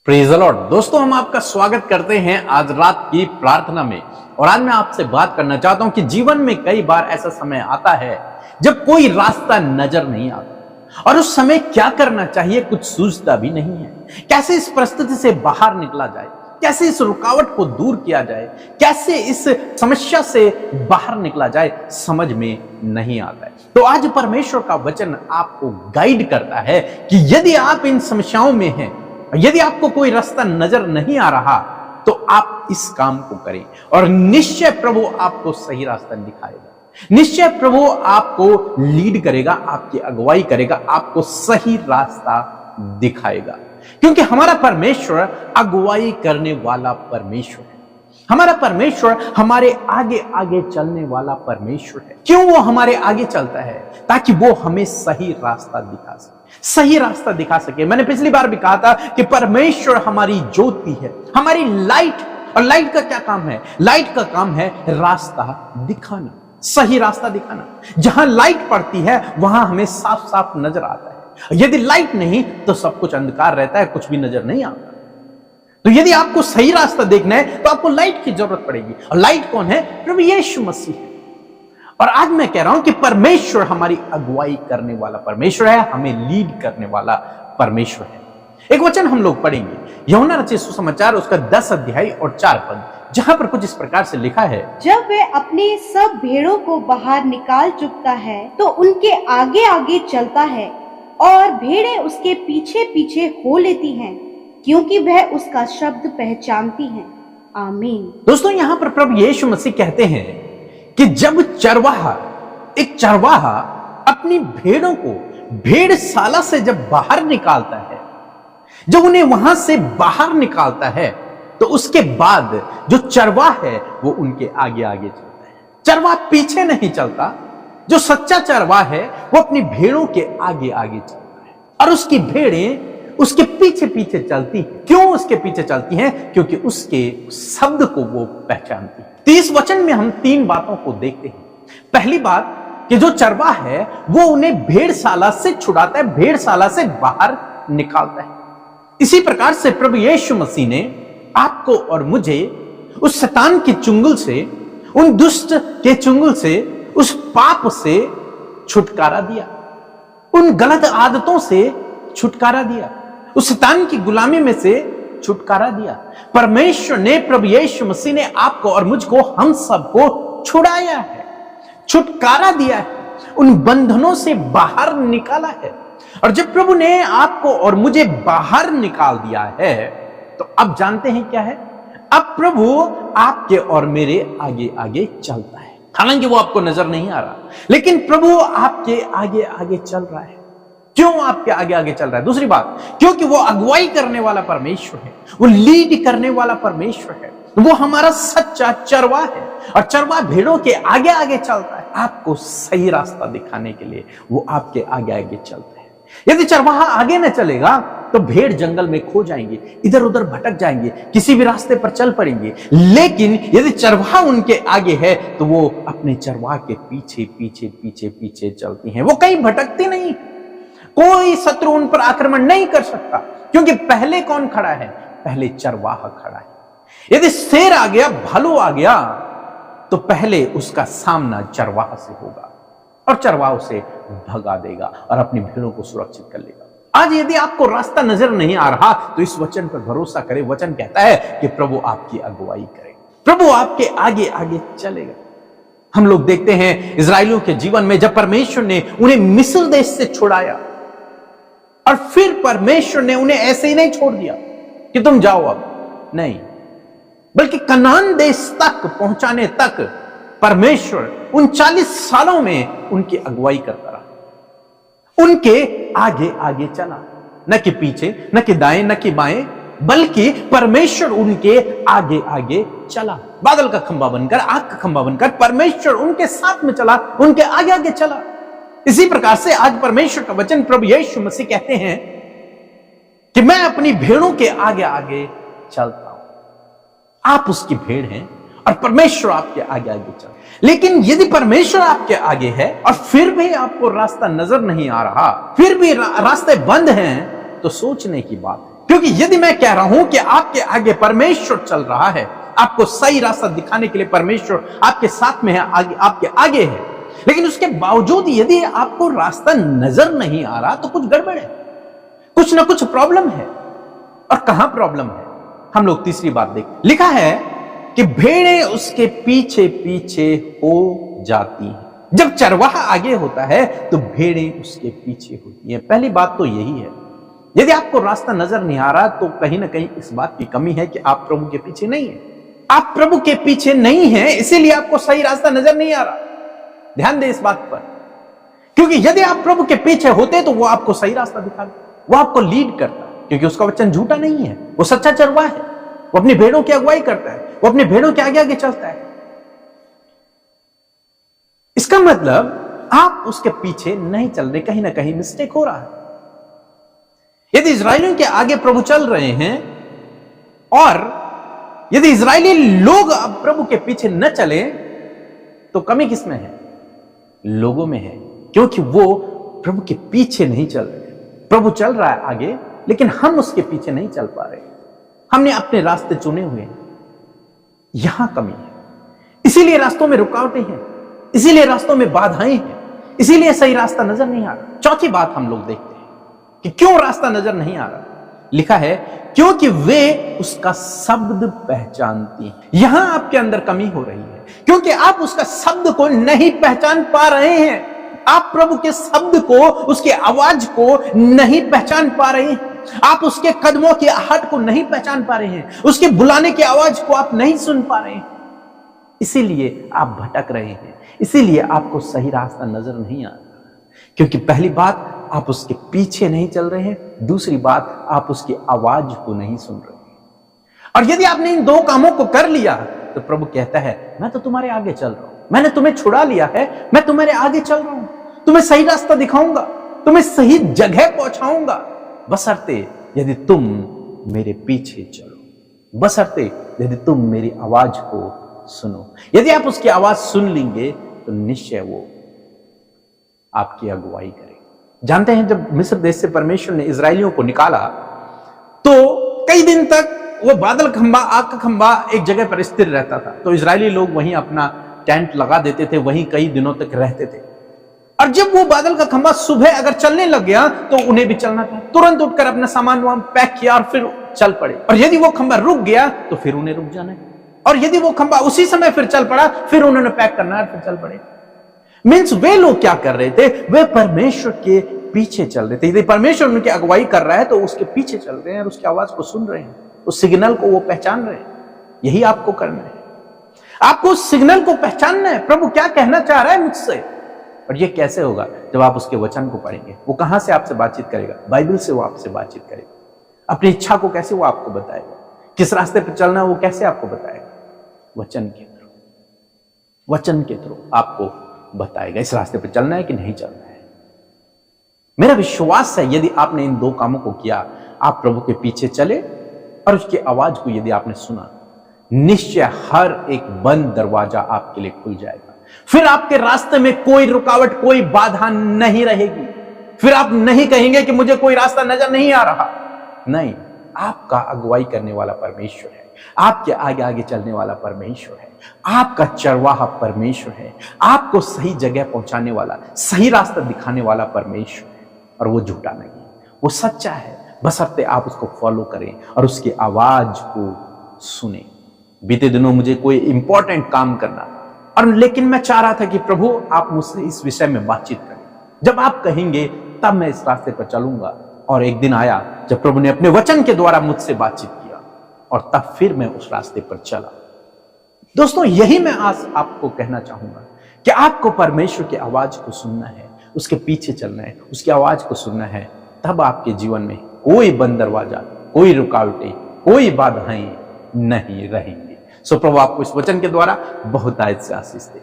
Praise the Lord. दोस्तों, हम आपका स्वागत करते हैं आज रात की प्रार्थना में। और आज मैं आपसे बात करना चाहता हूं कि जीवन में कई बार ऐसा समय आता है जब कोई रास्ता नजर नहीं आता और उस समय क्या करना चाहिए कुछ सूझता भी नहीं है। कैसे इस परिस्थिति से बाहर निकला जाए, कैसे इस रुकावट को दूर किया जाए, कैसे इस समस्या से बाहर निकला जाए, समझ में नहीं आता है। तो आज परमेश्वर का वचन आपको गाइड करता है कि यदि आप इन समस्याओं में हैं, यदि आपको कोई रास्ता नजर नहीं आ रहा, तो आप इस काम को करें और निश्चय प्रभु आपको सही रास्ता दिखाएगा। निश्चय प्रभु आपको लीड करेगा, आपकी अगुवाई करेगा, आपको सही रास्ता दिखाएगा। क्योंकि हमारा परमेश्वर अगुवाई करने वाला परमेश्वर है। हमारा परमेश्वर हमारे आगे आगे चलने वाला परमेश्वर है। क्यों वो हमारे आगे चलता है? ताकि वो हमें सही रास्ता दिखा सके, सही रास्ता दिखा सके। मैंने पिछली बार भी कहा था कि परमेश्वर हमारी ज्योति है, हमारी लाइट। और लाइट का क्या काम है? लाइट का काम है रास्ता दिखाना, सही रास्ता दिखाना। जहां लाइट पड़ती है वहां हमें साफ साफ नजर आता है। यदि लाइट नहीं तो सब कुछ अंधकार रहता है, कुछ भी नजर नहीं आता। तो यदि आपको सही रास्ता देखना है तो आपको लाइट की जरूरत पड़ेगी। और लाइट कौन है? प्रभु यीशु मसीह है। और आज मैं कह रहा हूं कि परमेश्वर हमारी अगुवाई करने वाला परमेश्वर है, हमें लीड करने वाला परमेश्वर है। एक वचन हम लोग पढ़ेंगे, यूहन्ना रचित सुसमाचार उसका 10 अध्याय और 4 पद, जहां पर कुछ इस प्रकार से लिखा है। जब वह अपने सब भेड़ों को बाहर निकाल चुकता है तो उनके आगे आगे चलता है और भेड़ें उसके पीछे पीछे हो लेती हैं, क्योंकि वह उसका शब्द पहचानती हैं। आमीन। दोस्तों, यहां पर प्रभु यीशु मसीह कहते हैं कि जब एक चरवाहा अपनी भेड़ों को भेड़शाला से जब बाहर निकालता है, जब उन्हें वहां से बाहर निकालता है, तो उसके बाद जो चरवाहा है वो उनके आगे आगे चलता है। चरवाहा पीछे नहीं चलता। जो सच्चा चरवाहा है वो अपनी भेड़ों के आगे आगे चलता है और उसकी भेड़ें उसके पीछे पीछे चलती हैं। क्यों उसके पीछे चलती हैं? क्योंकि उसके शब्द को वो पहचानती है। तो इस वचन में हम 3 बातों को देखते हैं। पहली बात कि जो चरवाहा है वो उन्हें भेड़शाला से छुड़ाता है, भेड़शाला से बाहर निकालता है। इसी प्रकार से प्रभु यीशु मसीह ने आपको और मुझे उस शैतान के चुंगल से, उन दुष्ट के चुंगल से, उस पाप से छुटकारा दिया, उन गलत आदतों से छुटकारा दिया, उस शैतान की गुलामी में से छुटकारा दिया। परमेश्वर ने, प्रभु यीशु मसीह ने आपको और मुझको, हम सबको छुड़ाया है, छुटकारा दिया है, उन बंधनों से बाहर निकाला है। और जब प्रभु ने आपको और मुझे बाहर निकाल दिया है तो अब जानते हैं क्या है? अब प्रभु आपके और मेरे आगे आगे चलता है। हालांकि वो आपको नजर नहीं आ रहा, लेकिन प्रभु आपके आगे आगे चल रहा है। क्यों आपके आगे आगे चल रहा है? दूसरी बात, क्योंकि वो अगुवाई करने वाला परमेश्वर है, वो लीड करने वाला परमेश्वर है, वो हमारा सच्चा चरवाहा है। और चरवाहा भेड़ों के आगे आगे चलता है, आपको सही रास्ता दिखाने के लिए वो आपके आगे आगे चलता है। यदि चरवाहा आगे न चलेगा तो भेड़ जंगल में खो जाएंगे, इधर उधर भटक जाएंगे, किसी भी रास्ते पर चल पड़ेंगे। लेकिन यदि चरवाहा उनके आगे है तो वो अपने चरवाहा के पीछे पीछे पीछे पीछे चलती हैं। वो कहीं भटकती नहीं। कोई शत्रु उन पर आक्रमण नहीं कर सकता, क्योंकि पहले कौन खड़ा है? पहले चरवाहा खड़ा है। यदि शेर आ गया, भालू आ गया, तो पहले उसका सामना चरवाहा से होगा और चरवाहा उसे भगा देगा और अपनी भेड़ों को सुरक्षित कर लेगा। आज यदि आपको रास्ता नजर नहीं आ रहा तो इस वचन पर भरोसा करें। वचन कहता है कि प्रभु आपकी अगुवाई करेगा, प्रभु आपके आगे आगे चलेगा। हम लोग देखते हैं इस्राएलियों के जीवन में, जब परमेश्वर ने उन्हें मिस्र देश से छुड़ाया और फिर परमेश्वर ने उन्हें ऐसे ही नहीं छोड़ दिया कि तुम जाओ, अब नहीं, बल्कि कनान देश तक पहुंचाने तक परमेश्वर उन 40 सालों में उनकी अगुवाई करता रहा, उनके आगे आगे चला, न कि पीछे, न कि दाएं, न कि बाएं, बल्कि परमेश्वर उनके आगे आगे चला। बादल का खंभा बनकर, आग का खंभा बनकर परमेश्वर उनके साथ में चला, उनके आगे आगे चला। इसी प्रकार से आज परमेश्वर का वचन, प्रभु यीशु मसीह कहते हैं कि मैं अपनी भेड़ों के आगे आगे चलता हूं। आप उसकी भेड़ हैं और परमेश्वर आपके आगे आगे चल। लेकिन यदि परमेश्वर आपके आगे है और फिर भी आपको रास्ता नजर नहीं आ रहा, फिर भी रास्ते बंद हैं, तो सोचने की बात है। क्योंकि यदि मैं कह रहा हूं कि आपके आगे परमेश्वर चल रहा है, आपको सही रास्ता दिखाने के लिए परमेश्वर आपके साथ में है, आगे आपके आगे है, लेकिन उसके बावजूद यदि आपको रास्ता नजर नहीं आ रहा तो कुछ गड़बड़ है, कुछ ना कुछ प्रॉब्लम है। और कहां प्रॉब्लम है, हम लोग तीसरी बात देखते। लिखा है कि भेड़ें उसके पीछे पीछे हो जाती हैं। जब चरवाहा आगे होता है तो भेड़ें उसके पीछे होती हैं। पहली बात तो यही है, यदि आपको रास्ता नजर नहीं आ रहा तो कहीं ना कहीं इस बात की कमी है कि आप प्रभु के पीछे नहीं है। आप प्रभु के पीछे नहीं हैं, इसीलिए आपको सही रास्ता नजर नहीं आ रहा। ध्यान दें इस बात पर, क्योंकि यदि आप प्रभु के पीछे होते तो वो आपको सही रास्ता दिखाता, वो आपको लीड करता, क्योंकि उसका वचन झूठा नहीं है, वो सच्चा चरवाहा है, वो अपनी भेड़ों की अगुवाई करता है, वो अपनी भेड़ों के आगे आगे चलता है। इसका मतलब आप उसके पीछे नहीं चल रहे, कहीं ना कहीं मिस्टेक हो रहा है। यदि इजरायलियों के आगे प्रभु चल रहे हैं और यदि इजरायली लोग अब प्रभु के पीछे न चले तो कमी किसमें है? लोगों में है, क्योंकि वो प्रभु के पीछे नहीं चल रहे। प्रभु चल रहा है आगे, लेकिन हम उसके पीछे नहीं चल पा रहे, हमने अपने रास्ते चुने हुए हैं। यहां कमी है, इसीलिए रास्तों में रुकावटें हैं, इसीलिए रास्तों में बाधाएं हैं, इसीलिए सही रास्ता नजर नहीं आ रहा। चौथी बात हम लोग देखते हैं कि क्यों रास्ता नजर नहीं आ रहा। लिखा है क्योंकि वे उसका शब्द पहचानती हैं। यहां आपके अंदर कमी हो रही है, क्योंकि आप उसका शब्द को नहीं पहचान पा रहे हैं। आप प्रभु के शब्द को, उसकी आवाज को नहीं पहचान पा रहे हैं। आप उसके कदमों की आहट को नहीं पहचान पा रहे हैं, उसके बुलाने की आवाज को आप नहीं सुन पा रहे हैं। इसीलिए आप भटक रहे हैं, इसीलिए आपको सही रास्ता नजर नहीं आ रहा। क्योंकि पहली बात, आप उसके पीछे नहीं चल रहे हैं, दूसरी बात, आप उसकी आवाज को नहीं सुन रहे हैं। और यदि आपने इन दो कामों को कर लिया तो प्रभु कहता है मैं तो तुम्हारे आगे चल रहा हूं, मैंने तुम्हें छुड़ा लिया है, मैं तुम्हारे आगे चल रहा हूं, तुम्हें सही रास्ता दिखाऊंगा, तुम्हें सही जगह पहुंचाऊंगा, बशर्ते यदि तुम मेरे पीछे चलो, बशर्ते यदि तुम मेरी आवाज को सुनो। यदि आप उसकी आवाज सुन लेंगे तो निश्चय वो आपकी अगुवाई करेगा। जानते हैं, जब मिस्र देश से परमेश्वर ने इजरायलियों को निकाला तो कई दिन तक वो बादल खंबा, आग का खंबा एक जगह पर स्थिर रहता था। तो इजरायली लोग वहीं अपना टेंट लगा देते थे, वहीं कई दिनों तक रहते थे। और जब वो बादल का खंबा सुबह अगर चलने लग गया तो उन्हें भी चलना था, तुरंत उठकर अपना सामान वहां पैक किया और फिर चल पड़े। और यदि वो खंबा रुक गया तो फिर उन्हें रुक जाना है, और यदि वो खंबा उसी समय फिर चल पड़ा फिर उन्होंने पैक करना है, फिर चल पड़े। मीन्स वे लोग क्या कर रहे थे? वे परमेश्वर के पीछे चल रहे थे। यदि परमेश्वर उनकी अगुवाई कर रहा है तो उसके पीछे चल रहे हैं और उसकी आवाज को सुन रहे हैं, उस सिग्नल को वो पहचान रहे हैं। यही आपको करना है, आपको उस सिग्नल को पहचानना है। प्रभु क्या कहना चाह रहा है मुझसे? और ये कैसे होगा? जब आप उसके वचन को पढ़ेंगे। वो कहां से आपसे बातचीत करेगा? बाइबल से वो आपसे बातचीत करेगा। अपनी इच्छा को कैसे वो आपको बताएगा, किस रास्ते पर चलना है वो कैसे आपको बताएगा? वचन के थ्रू, वचन के थ्रू आपको बताएगा इस रास्ते पर चलना है कि नहीं चलना है। मेरा विश्वास है यदि आपने इन दो कामों को किया, आप प्रभु के पीछे चले और उसकी आवाज को यदि आपने सुना, निश्चय हर एक बंद दरवाजा आपके लिए खुल जाएगा। फिर आपके रास्ते में कोई रुकावट, कोई बाधा नहीं रहेगी। फिर आप नहीं कहेंगे कि मुझे कोई रास्ता नजर नहीं आ रहा। नहीं, आपका अगुवाई करने वाला परमेश्वर है, आपके आगे आगे चलने वाला परमेश्वर है, आपका चरवाहा परमेश्वर है, आपको सही जगह पहुंचाने वाला, सही रास्ता दिखाने वाला परमेश्वर है। और वो झूठा नहीं, वो सच्चा है, बशर्ते आप उसको फॉलो करें और उसकी आवाज को सुने। बीते दिनों मुझे कोई इंपॉर्टेंट काम करना था, और लेकिन मैं चाह रहा था कि प्रभु आप मुझसे इस विषय में बातचीत करें। जब आप कहेंगे तब मैं इस रास्ते पर चलूंगा। और एक दिन आया जब प्रभु ने अपने वचन के द्वारा मुझसे बातचीत किया, और तब फिर मैं उस रास्ते पर चला। दोस्तों, यही मैं आज आपको कहना चाहूंगा कि आपको परमेश्वर की आवाज को सुनना है, उसके पीछे चलना है, उसकी आवाज को सुनना है। तब आपके जीवन में कोई बंद दरवाजा, कोई रुकावटें, कोई बाधाएं नहीं रहेंगी। सो प्रभु आपको इस वचन के द्वारा बहुत आयत से आशीष दे।